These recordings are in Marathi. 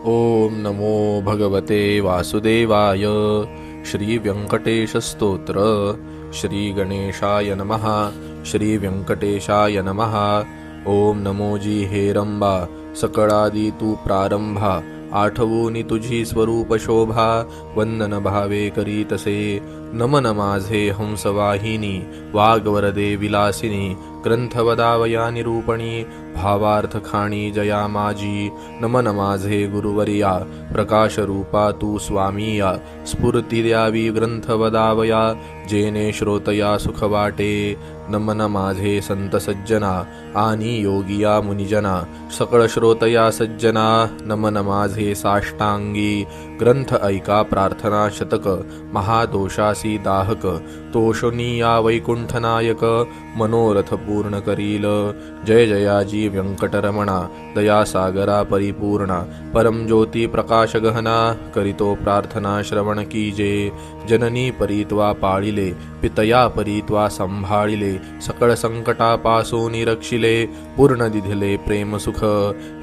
ओम नमो भगवते वासुदेवाय. श्री व्यंकटेश स्तोत्र. श्री गणेशाय नमः. श्री व्यंकटेशाय नमः. ओम नमो जी हेरंबा, सकळादी तू प्रारंभा. आठवूनी तुझी स्वरूप शोभा, वंदन भावे करीतसे. नमन माझे हंसवाहिनी, वाग्वरदे विलासिनी. ग्रंथ वदावया निरूपणी, भावार्थ खाणी जया माझी. नमन माझे गुरुवर्या, प्रकाश रूपा तू स्वामीया. स्फूर्ती द्यावी ग्रंथ वदावया, जेने श्रोतया सुख वाटे. नमन माझे संत सज्जना, आणि योगिया मुनिजना. सकळ श्रोतया सज्जना, नमन माझे साष्टांगी. ग्रंथ ऐका प्रार्थना शतक, महादोषासी दाहक. तोषणीया वैकुंठनायक, मनोरथ पूर्ण करील. जय जयाजी व्यंकटरमणा, दयासागरा परिपूर्णा. परमज्योती प्रकाश गहना, करीतो प्रार्थना श्रवण कीजे. जननी परीत्वा पाळिले, पितया परीत्वा संभाळिले. सकळ संकटापासून रक्षिले, पूर्ण दिधिले प्रेम सुख.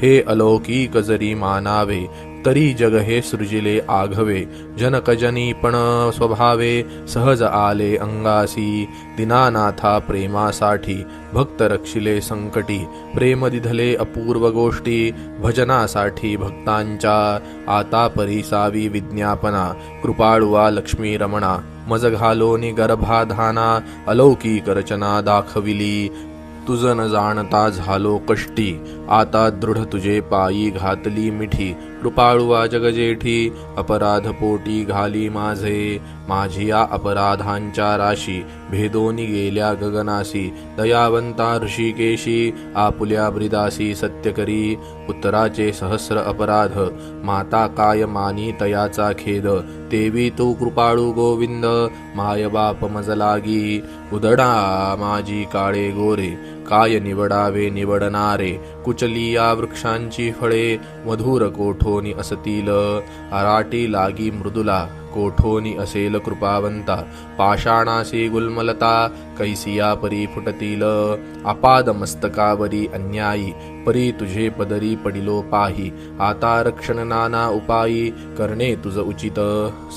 हे अलौकिक जरी मानावे, तरी जग हे सृजिले आघवे. जनकजनी पण स्वभावे, सहज आले अंगासी. दीनानाथा प्रेमासाठी, भक्त रक्षिले संकटी. प्रेम दिधले अपूर्व गोष्टी, भजनासाठी भक्तांच्या. आता परिसावी विज्ञापना, कृपाळुवा लक्ष्मी रमणा. मज घालोनी गर्भाधाना, अलौकिक रचना दाखविली. तुझ न जाणता झालो कष्टी, आता दृढ तुझे पायी घातली मिठी. कृपाळुवा जगजेठी, अपराध पोटी घाली माझे. माझिया अपराधांच्या राशी, भेदोनी गेल्या गगनासी. दयावंता ऋषिकेशी, आपुल्या ब्रिदासी सत्य करी. पुत्राचे सहस्र अपराध, माता काय मानी तयाचा खेद. तेवी तू कृपाळू गोविंद, माय बाप मज लागी. उदडा माझी काळे गोरे, काय निवडावे निवडणारे. कुचलिया वृक्षांची फळे, मधुर कोठोनी असतील. अराटी लागी मृदुला, कोठोनी असेल कृपावंता. पाषाणासी गुल्मलता, कैसिया परी फुटतील. अपाद मस्तकावरी अन्यायी, परी तुझे पदरी पडिलो पाही. आता रक्षण नाना उपायी, करणे तुझ उचित.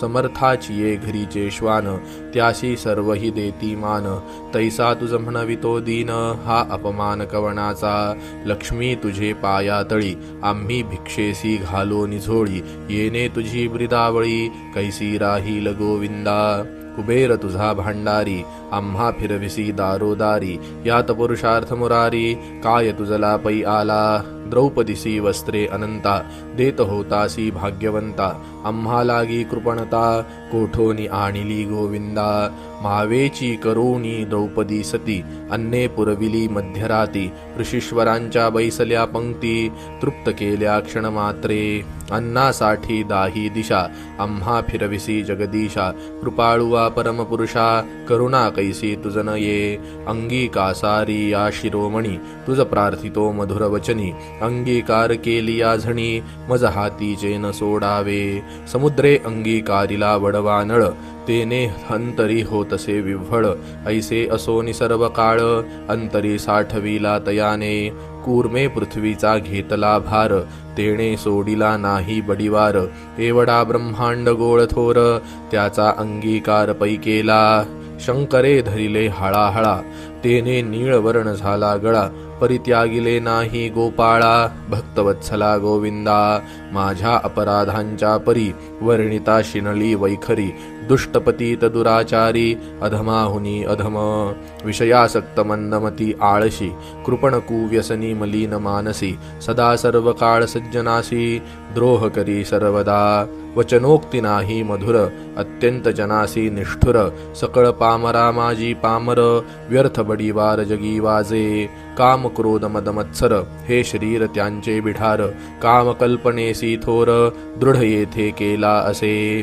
समर्थाची ये घरीचे श्वान, त्यासी सर्वही देती मान. तैसा तुझ म्हणवितो दीन, हा अपमान कवणाचा. लक्ष्मी तुझे पायातळी, आम्ही भिक्षेसी घालो निझोळी. येणे तुझी ब्रिदावळी, कैसी राहील गोविंदा. कुबेर तुझा भांडारी, आम्हा फिरविसी दारोदारी. यात पुरुषार्थ मुरारी, काय तुझला पै आला. द्रौपदीसी वस्त्रे अनंता, देत होतासी भाग्यवंता. आम्हा लागी कृपणता, कोठोनी आणिली गोविंदा. मावेची करुणी द्रौपदी सती, अन्ने पुरविली मध्यराती. ऋषीश्वरांच्या बैसल्या पंक्ती, तृप्त केल्या क्षणमात्रे. अन्नासाठी दाही दिशा, आम्हा फिरविसी जगदीशा. कृपाळुवा परमपुरुषा, करुणा कैसी तुझ न ये. अंगीकासारी या शिरोमणी, तुझ प्रार्थितो मधुर वचनी. अंगीकार केली या झणी, मज हातीचे न सोडावे. समुद्रे अंगीकारिला वडवा नळ, तेने अंतरी होतसे विव्हळ. ऐसे असोनी सर्व काळ, अंतरी साठविला तयाने. कूर्मे पृथ्वीचा घेतला भार, तेणे सोडिला नाही बडिवार. एवढा ब्रह्मांड गोळ थोर, त्याचा अंगीकार पै केला. शंकरे धरिले हळाहळा, तेने नीळवर्ण झाला गळा. परित्यागिले नाही गोपाळा, भक्तवत्सला गोविंदा. माझ्या अपराधांच्या परी, वर्णिता शिनळी वैखरी. दुष्टपतीत दुराचारी, अधमाहुनी अधम. विषयासक्त मंदमती आळशी, कृपण कुव्यसनी मलीन मानसी. सदा सर्व काळ सज्जनासी, द्रोह करी सर्वदा. वचनोक्ती नाही मधुर, अत्यंत जनासी निष्ठुर. सकळ पामरा माझी पामर, व्यर्थ बडीवार जगी वाजे. काम क्रोध मद मत्सर, हे शरीर त्यांचे बिढार. काम कल्पनेसी थोर, दृढ येथे केला असे.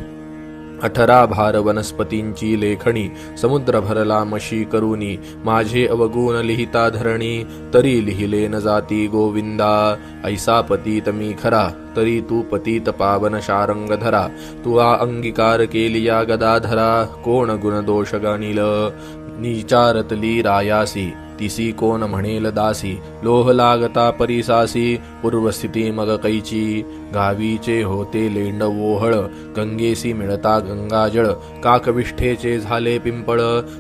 18 भार वनस्पतींची लेखणी, समुद्र भरला मशी करुनी. माझे अवगुण लिहिता धरणी, तरी लिहिले न जाती गोविंदा. ऐसा पतीत मी खरा, तरी तू पतीत पावन शारंग धरा. तुआ अंगीकार केलिया गदाधरा, कोण गुण दोष गणिल. निचारतली रायासी, तिसी कोण म्हणेल दासी, लोह लागता परिसासी, पूर्वस्थिती मग कैची. गावीचे होते लेंड ओहळ, गंगेसी मिळता गंगाजळ. काकविष्ठेचे झाले पिंपळ,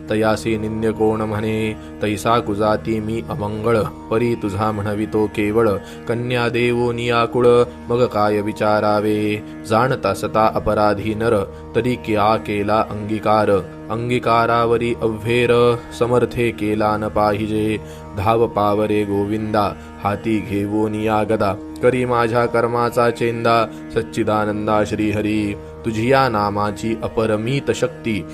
तयासी निंद्य कोण म्हणे. तैसा कुजाती मी अमंगळ, परी तुझा म्हणवितो केवळ. कन्या देवो नियाकुळ, मग काय विचारावे. जाणता सता अपराधी नर, तरी क्या केला अंगीकार. अंगीकारावरी अव्हेर, समर्थे केला न पाहिजे. धाव पावरे गोविंदा, हाती घेवोनिया गदा. करी माझ्या कर्माचा चेंदा, सच्चिदानंदा श्रीहरी. तुझिया नामाची अपरमित शक्ती,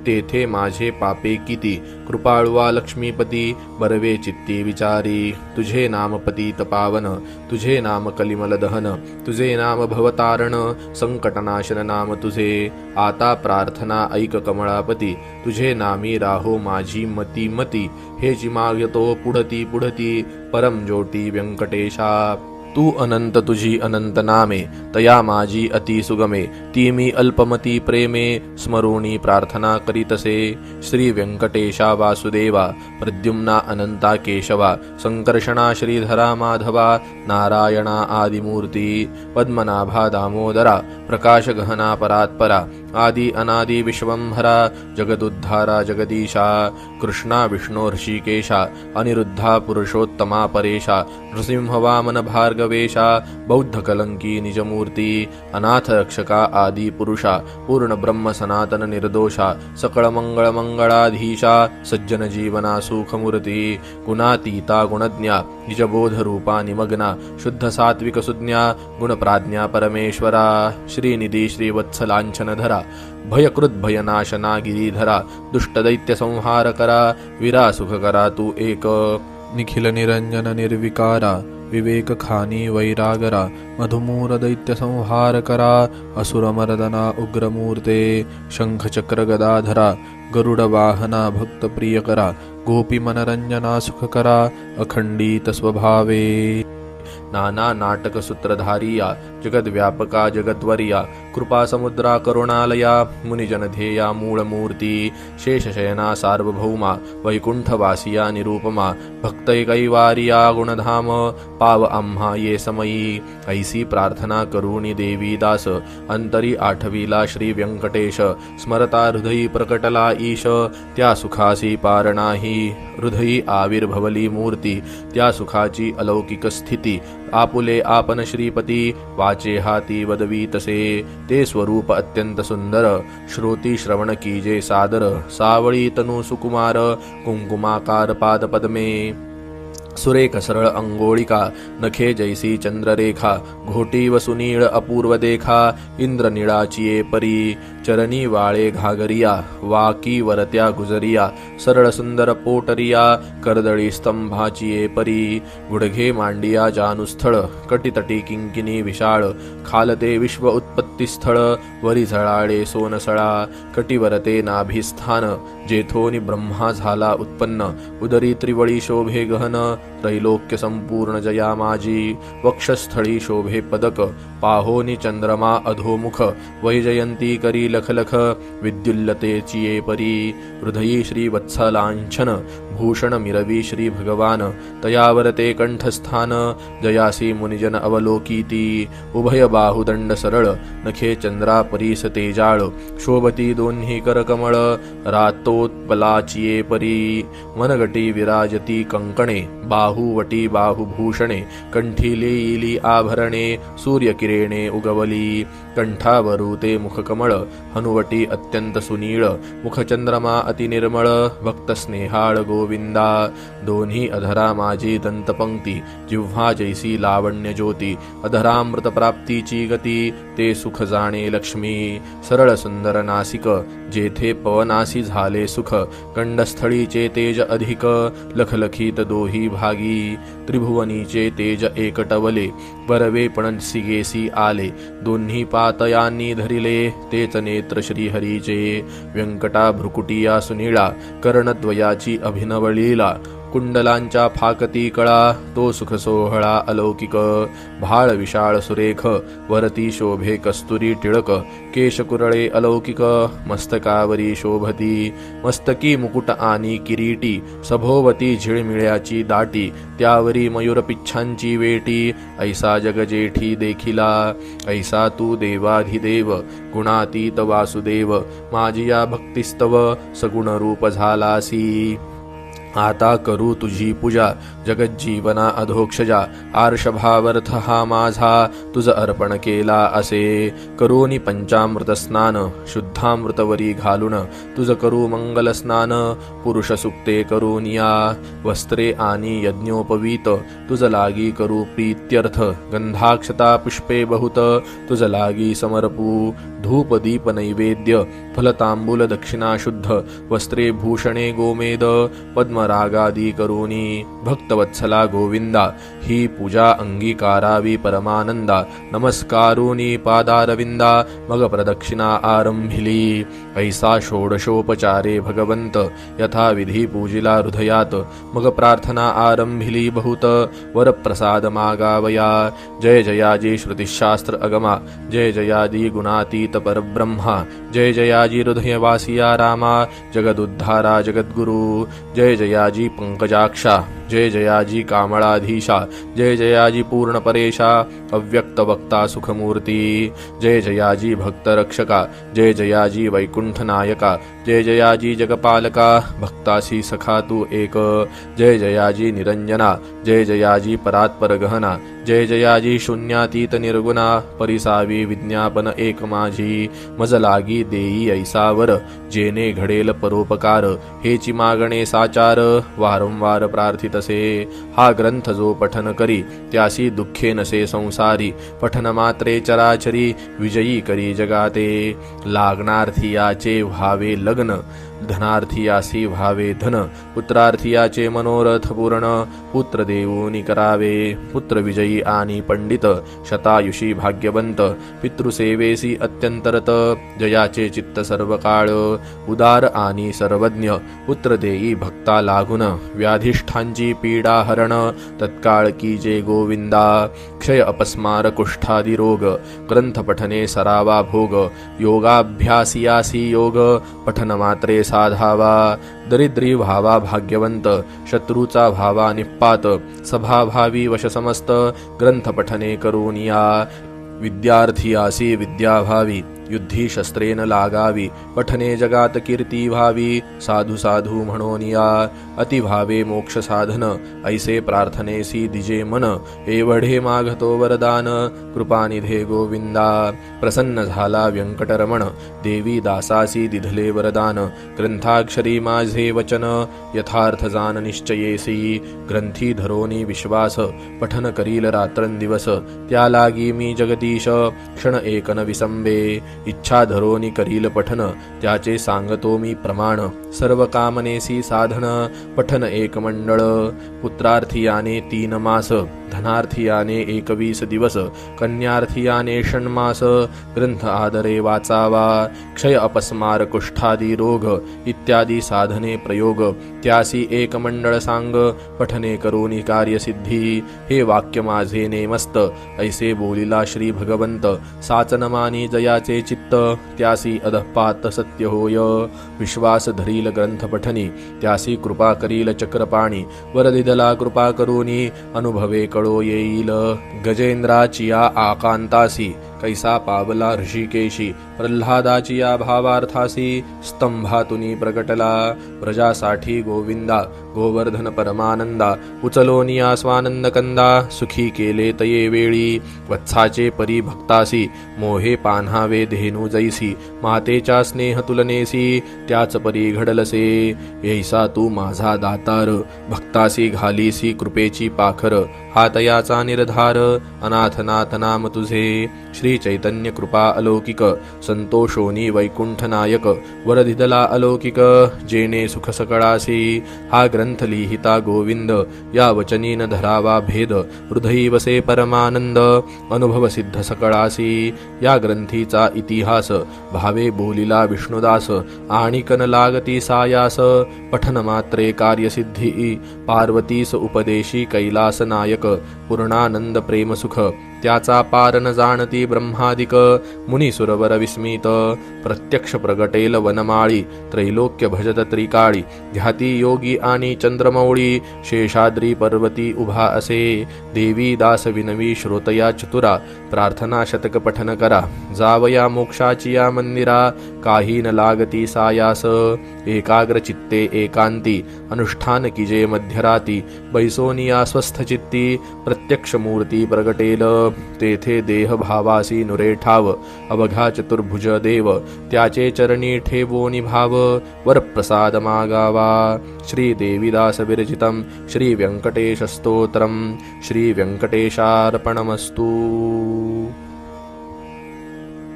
तेथे माझे पापे किती. कृपाळुवा लक्ष्मीपती, बरवे चित्ती विचारी. तुझे नाम पतित पावन, तुझे नाम कलिमल दहन. तुझे नाम भवतारण, संकटनाशन नाम तुझे. आता प्रार्थना ऐक कमळापती, तुझे नामी राहो माझी मती मती. हेची मागतो पुढती पुढती, परम ज्योती व्यंकटेशा. तू अनंत तुझी अनंत नामे, तया माझी अति सुगमे. ती मी अल्पमती प्रेमे, स्मरोणी प्रार्थना करीतसे. श्री व्यंकटेशा वासुदेवा, प्रद्युम्ना अनंता केशवा. संकर्षणा श्रीधरा माधवा, नारायणा आदिमूर्ती. पद्मनाभा दामोदरा, प्रकाश गहना परात्परा. आदि अनादि विश्वंभरा, जगदुद्धारा जगदीशा. कृष्णा विष्णो ऋषिकेशा, अनिरुद्धा पुरुषोत्तमा परेशा. नृसिंह वामन भार्गवेशा, बौद्ध कलंकी निजमूर्ती. अनाथ रक्षका आदि पुरुषा, पूर्ण ब्रह्म सनातन निर्दोषा. सकळ मंगळ मंगळाधीशा, सज्जन जीवना सुखमूर्ती. गुणातीता गुणज्ञा, निजबोध रूपा निमग्ना. शुद्ध सात्विक सुज्ञा, गुणप्राज्ञा परमेश्वरा. श्रीनिधी श्रीवत्सलांछनधरा, भयकृत भयनाशना गिरीधरा. दुष्ट दैत्य संहार करा, वीरा सुख करा तू एक. निखिल निरंजन निर्विकारा, विवेक खानी वैरागरा. मधुमूर दैत्य संहार करा, असुरमर्दना उग्रमूर्ते. शंख चक्र गदाधरा, गरुड वाहना भक्त प्रिय करा. गोपी मनरंजना सुख करा, अखंडित स्वभावे. नाना नाटक सूत्रधारिया, जगद्व्यापका जगद्वर्या. कृपा समुद्रा करुणालया, मुनिजन ध्येया मूळमूर्ती. शेषशयना सार्वभौमा, वैकुंठवासिया निरूपमा. भक्तैकैवारिया गुणधाम, पाव आम्हा ये समयी. ऐसी प्रार्थना करुणी देवी दास, अंतरी आठविला श्री व्यंकटेश. स्मरता हृदयी प्रकटला ईश, त्या सुखासी पार नाही. हृदयी आविर्भवली मूर्ती, त्या सुखाची अलौकिक स्थिती. आपुले आपण श्रीपती, वाचे हाती वदवी तसे. ते स्वरूप अत्यंत सुंदर, श्रोती श्रवण कीजे सादर. सावळी तनु सुकुमार, कुंकुमाकार पाद पद्मे. सुरेख सरळ अंगोळिका, नखे जैसी चंद्ररेखा. घोटी व सुनीळ अपूर्व देखा, इंद्रनिळाचिये परी. चरणी वाळे घागरिया, वाकी वरत्या गुजरिया. सरळ सुंदर पोटरिया, करदळी स्तंभाचिये परी. गुडघे मांडिया जानुस्थळ, कटितटी किंकिनी विशाळ. खालते विश्व उत्पत्ती स्थळ, वरी झळाळे सोनसळा. कटिवरते नाभिस्थान, जेथोनी ब्रह्मा झाला उत्पन्न. उदरी त्रिवळी शोभे गहन, त्रैलोक्य संपूर्ण जया माझी. वक्षस्थळी शोभे पदक, पाहोनी चंद्रमा अधोमुख. वैजयंती करी लखलख, विद्युल्लतेची ये परी. हृदयी श्रीवत्सलांछन, भूषण मिरवी श्री भगवान. तयावरते कंठस्थान, जयासी मुनिजन अवलोकीती. उभय बाहुदंड सरळ, नखे चंद्रा परीस तेजाळ. शोभती दोन्ही करकमळ, रातोत्पलाचिये परी. मनगटी विराजती कंकणे, बाहुवटी बाहुभूषणे. कंठी लेईली आभरणे, सूर्यकिरणे उगवली. कंठावरुते मुखकमळ, हनुवटी अत्यंत सुनीळ. मुखचंद्रमा अतिनिर्मळ, भक्त स्नेहाळ गोविंदा. दोन्ही अधरा माझी दंतपंक्ती, जिव्हा जैसी लावण्य ज्योती. अधरामृत प्राप्तीची गती, ते सुख जाणे लक्ष्मी. सरळ सुंदर नासिक, जेथे पवनासी झाले सुख. कंडस्थळीचे तेज अधिक, लखलखीत दोही भागी. त्रिभुवनीचे तेज एकटवले, बरवे पणसिगेसी आले. दोन्ही पातयांनी धरिले, तेच नेत्र श्रीहरीचे. व्यंकटा भ्रुकुटिया सुनीळा, कर्णद्वयाची अभिनव लीला. कुंडलांच्या फाकती कळा तो सुख सोहळा अलौकिक भाळ विशाळ सुरेख वरती शोभे कस्तुरी टिळक केश कुरळे अलौकिक मस्तकावरी शोभती मस्तकी मुकुट आणि किरीटी सभोवती झिळमिळ्याची दाटी त्यावरी मयूर पिच्छांची वेटी ऐसा जगजेठी देखिला ऐसा तू देवाधिदेव गुणातीत वासुदेव माझिया भक्तिस्तव सगुण रूप झालासी आता करू तुझी पूजा जगज्जीवना अधोक्षजा आर्षभावर्थ हा माझा तुझ अर्पण केला असे करूनी पंचामृत स्नान शुद्धामृतवरी घालून तुझ करू मंगल स्नान पुरुष सुक्ते करूनिया वस्त्रे आणि यज्ञोपवीत तुझ लागी करू प्रीत्यर्थ गंधाक्षता पुष्पे बहुत तुझ लागी समर्पू धूप दीप नैवेद्य फलतांबूल दक्षिणा शुद्ध वस्त्रे भूषणे गोमेद पद्मरागादी करूनी भक्तवत्सला गोविंदा ही पूजा अंगीकारावी परमानंदा नमस्कारूनी पादारविंदा मग प्रदक्षिणा आरंभिली ऐसा षोडशोपचारे भगवंत यथा विधी पूजिला हृदयात मग प्रार्थना आरंभिली बहुत वरप्रसाद मागावया जय जयाजी श्रुतिशास्त्र अगमा जय जयाजी गुणातीत परब्रह्मा जय जयाजी हृदयवासिया रामा जगदुद्धारा जगद्गुरु जय जयाजी पंकजाक्षा जय जयाजी कामळाधीशा जय जयाजी पूर्ण परेशा अव्यक्त वक्ता सुखमूर्ती जय जयाजी भक्तरक्षका जय जयाजी वैकुंठ नायका जय जयाजी जगपालका भक्तासी सखा तू एक जय जयाजी निरंजना जय जयाजी परात्पर गहना जय जयाजी शून्यातीत निर्गुणा परिसावी विज्ञापन एक माझी मज लागी देई ऐसावर जेने घडेल परोपकार हेची मागणे साचार वारंवार प्रार्थितसे हा ग्रंथ जो पठन करी त्यासी दुःखे नसे संसारी पठन मात्रे चराचरी विजयी करी जगाते लागणार्थियाचे व्हावे लग्न धनार्थियासी व्हावे धन पुत्रार्थियाचे मनोरथ पूर्ण पुत्र देऊनी करावे पुत्र विजयी आणि पंडित शतायुषी भाग्यवंत पितृसेवेसी अत्यंतरत जयाचे चित्त सर्व काळ उदार आणि सर्वज्ञ पुत्र देई भक्ता लागून व्याधिष्ठांची पीडा हरण तत्काळ की जे गोविंदा क्षय अपस्मार कुष्ठादी रोग ग्रंथ पठने सरावा भोग योगाभ्यासियासी योग पठन मात्रे साधावा दरिद्री व्हावा भाग्यवंत शत्रूचा व्हावा निपात सभाभावी वश समस्त ग्रंथ पठने करूनिया विद्यार्थी विद्याभावी युद्धी शस्त्रेन लागावी पठने जगात कीर्ती व्हावी साधू साधू म्हणोनिया अतिभावे मोक्ष साधन ऐसे प्रार्थनेसी दिजे मन एवढे मागतो वरदान कृपानिधे गोविंदा प्रसन्न झाला व्यंकटरमण देवी दासासी दिधले वरदान ग्रंथाक्षरी माझे वचन यथार्थ जान निश्चयेसी ग्रंथी धरोनी विश्वास पठन करील रात्रंदिवस त्या लागी मी जगदीश क्षण एकन विसंबे इच्छा धरोनी करील पठन त्याचे सांगतो मी प्रमाण सर्व कामनेसी साधन पठन एक मंडळ पुत्रार्थियाने 3 मास धनार्थियाने 21 दिवस कन्यार्थियाने षण्मास ग्रंथ आदरे वाचावा क्षय अपस्मार कुष्ठादी रोग इत्यादी साधने प्रयोग त्यासी एक मंडळ सांग पठने करोनी कार्यसिद्धी हे वाक्य माझे नेमस्त ऐसे बोलिला श्री भगवंत साचन मानी जयाचे चित्त त्यासी अधपात सत्य होय विश्वास धरील ग्रंथ पठनी त्यासी कृपा करील चक्रपाणी वरदिदला कृपा करोनी अनुभवे कळो येईल गजेंद्राचिया आकांतासी कैसा पावला ऋषिकेशी प्रल्हादाचिया भावार्थासी स्तंभातुनी प्रगटला प्रजासाठी गोविंदा गोवर्धन परमानंदा उचलोनिया स्वानंद कंदा सुखी केले तये वेळी वत्साचे परी भक्तासी मोहे पान्हावे धेनू जैसी मातेच्या स्नेह तुलनेसी त्याच परी घडलसे ऐसा तू माझा दातार भक्तासी घालीसी कृपेची पाखर हा तयाचा निर्धार अनाथनाथ नाम तुझे श्री चैतन्य कृपा अलौकिक संतोषोनी वैकुंठ नायक वरदिदला अलौकिक जेने सुख सकळासी हा ग्रंथ लिहिता गोविंद या वचनी न धरावा भेद हृदयी वसे परमानंद अनुभव सिद्ध सकळासी या ग्रंथीचा इतिहास भावे बोलिला विष्णुदास आणि कन लागती सायास पठन मात्रे कार्यसिद्धी पार्वतीस उपदेशी कैलास नायक पूर्णानंद प्रेम सुख त्याचा पार न जाणती ब्रह्मादिक मुनी सुरवर विस्मित प्रत्यक्ष प्रगटेल वनमाळी त्रैलोक्य भजत त्रिकाळी ध्याती योगी आणि चंद्रमौळी शेषाद्री पर्वती उभा असे देवी दास विनवी श्रोतया चतुरा प्रार्थना शतक पठन करा जावया मोक्षाची या मंदिरा काही न लागती सायास एकाग्र चित्ते एकांती अनुष्ठान किजे मध्यराती बैसोनिया स्वस्थ चित्ती प्रत्यक्ष मूर्ती प्रगटेल तेथे देह भावासी नुरे ठाव अवघा चतुर्भुज देव त्याचे चरणी ठेवोनी भाव वरप्रसाद मागावा श्री देवीदास विरचितं श्री व्यंकटेश स्तोत्रम श्री व्यंकटेशार्पणमस्तु।